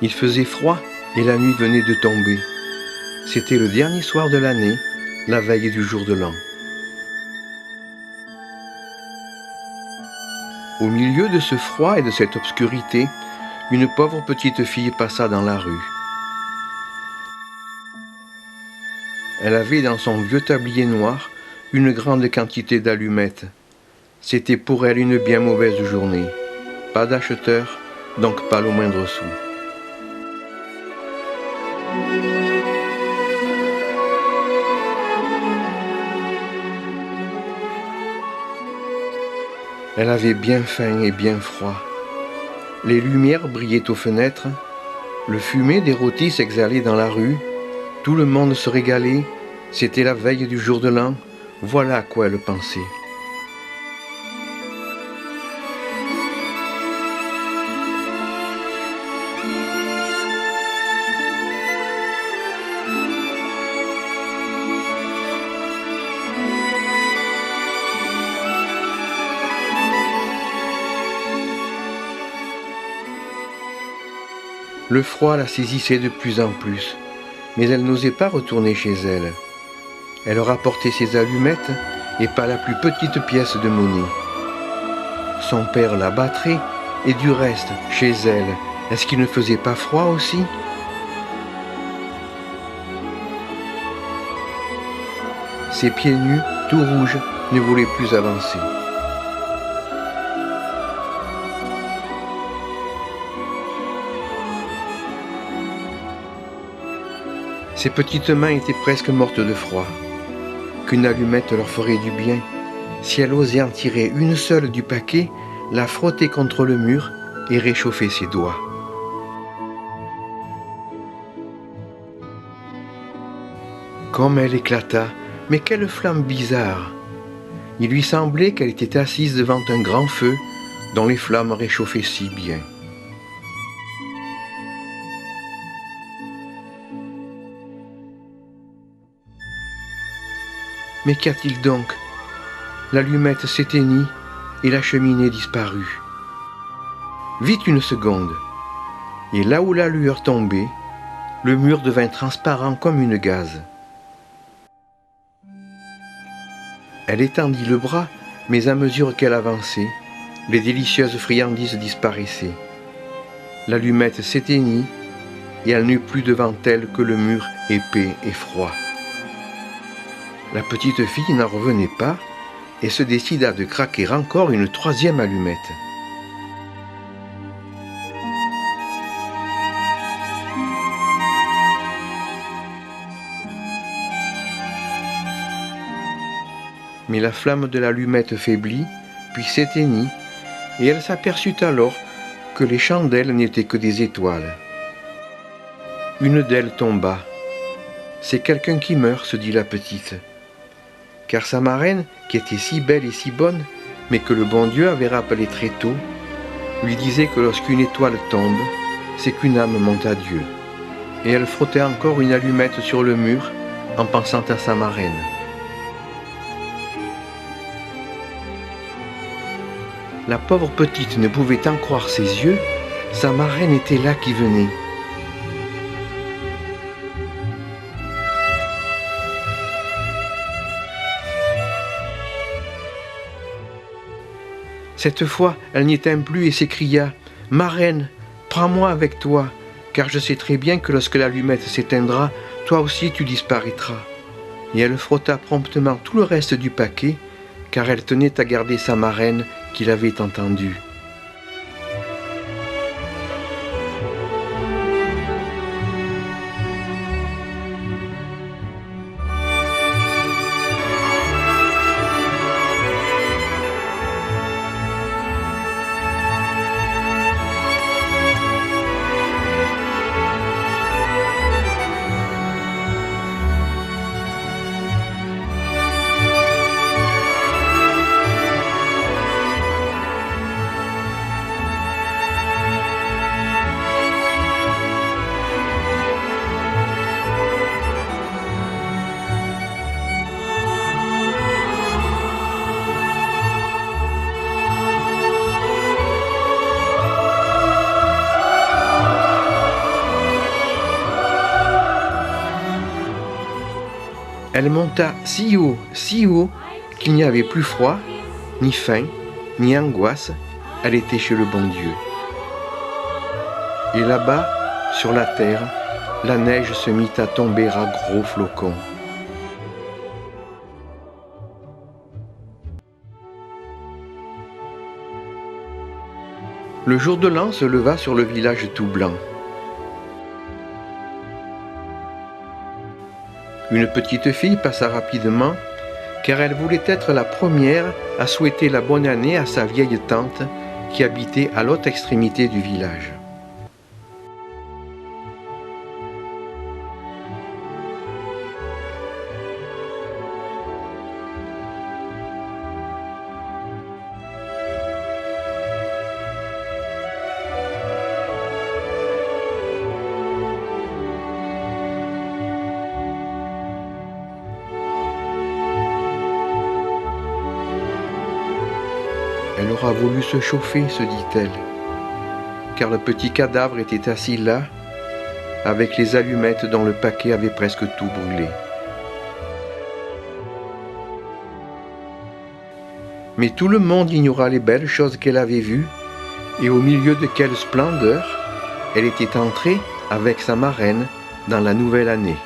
Il faisait froid et la nuit venait de tomber. C'était le dernier soir de l'année, la veille du jour de l'an. Au milieu de ce froid et de cette obscurité, une pauvre petite fille passa dans la rue. Elle avait dans son vieux tablier noir une grande quantité d'allumettes. C'était pour elle une bien mauvaise journée. Pas d'acheteur, donc pas le moindre sou. Elle avait bien faim et bien froid. Les lumières brillaient aux fenêtres, le fumet des rôtis s'exhalait dans la rue, tout le monde se régalait, c'était la veille du jour de l'an, voilà à quoi elle pensait. Le froid la saisissait de plus en plus, mais elle n'osait pas retourner chez elle. Elle rapportait ses allumettes et pas la plus petite pièce de monnaie. Son père la battrait, et du reste, chez elle, est-ce qu'il ne faisait pas froid aussi ? Ses pieds nus, tout rouges, ne voulaient plus avancer. Ses petites mains étaient presque mortes de froid. Qu'une allumette leur ferait du bien. Si elle osait en tirer une seule du paquet, la frotter contre le mur et réchauffer ses doigts. Comme elle éclata, mais quelle flamme bizarre! Il lui semblait qu'elle était assise devant un grand feu dont les flammes réchauffaient si bien. Mais qu'y a-t-il donc ? L'allumette s'éteignit et la cheminée disparut. Vite une seconde, et là où la lueur tombait, le mur devint transparent comme une gaze. Elle étendit le bras, mais à mesure qu'elle avançait, les délicieuses friandises disparaissaient. L'allumette s'éteignit et elle n'eut plus devant elle que le mur épais et froid. La petite fille n'en revenait pas et se décida de craquer encore une troisième allumette. Mais la flamme de l'allumette faiblit, puis s'éteignit, et elle s'aperçut alors que les chandelles n'étaient que des étoiles. Une d'elles tomba. « C'est quelqu'un qui meurt, se dit la petite. » Car sa marraine, qui était si belle et si bonne, mais que le bon Dieu avait rappelée très tôt, lui disait que lorsqu'une étoile tombe, c'est qu'une âme monte à Dieu. Et elle frottait encore une allumette sur le mur en pensant à sa marraine. La pauvre petite ne pouvait en croire ses yeux, sa marraine était là qui venait. Cette fois, elle n'y éteint plus et s'écria « Marraine, prends-moi avec toi, car je sais très bien que lorsque l'allumette s'éteindra, toi aussi tu disparaîtras. » Et elle frotta promptement tout le reste du paquet, car elle tenait à garder sa marraine qui l'avait entendue. Elle monta si haut, qu'il n'y avait plus froid, ni faim, ni angoisse. Elle était chez le bon Dieu. Et là-bas, sur la terre, la neige se mit à tomber à gros flocons. Le jour de l'an se leva sur le village tout blanc. Une petite fille passa rapidement, car elle voulait être la première à souhaiter la bonne année à sa vieille tante qui habitait à l'autre extrémité du village. Elle aura voulu se chauffer, se dit-elle, car le petit cadavre était assis là, avec les allumettes dont le paquet avait presque tout brûlé. Mais tout le monde ignora les belles choses qu'elle avait vues, et au milieu de quelle splendeur elle était entrée avec sa marraine dans la nouvelle année.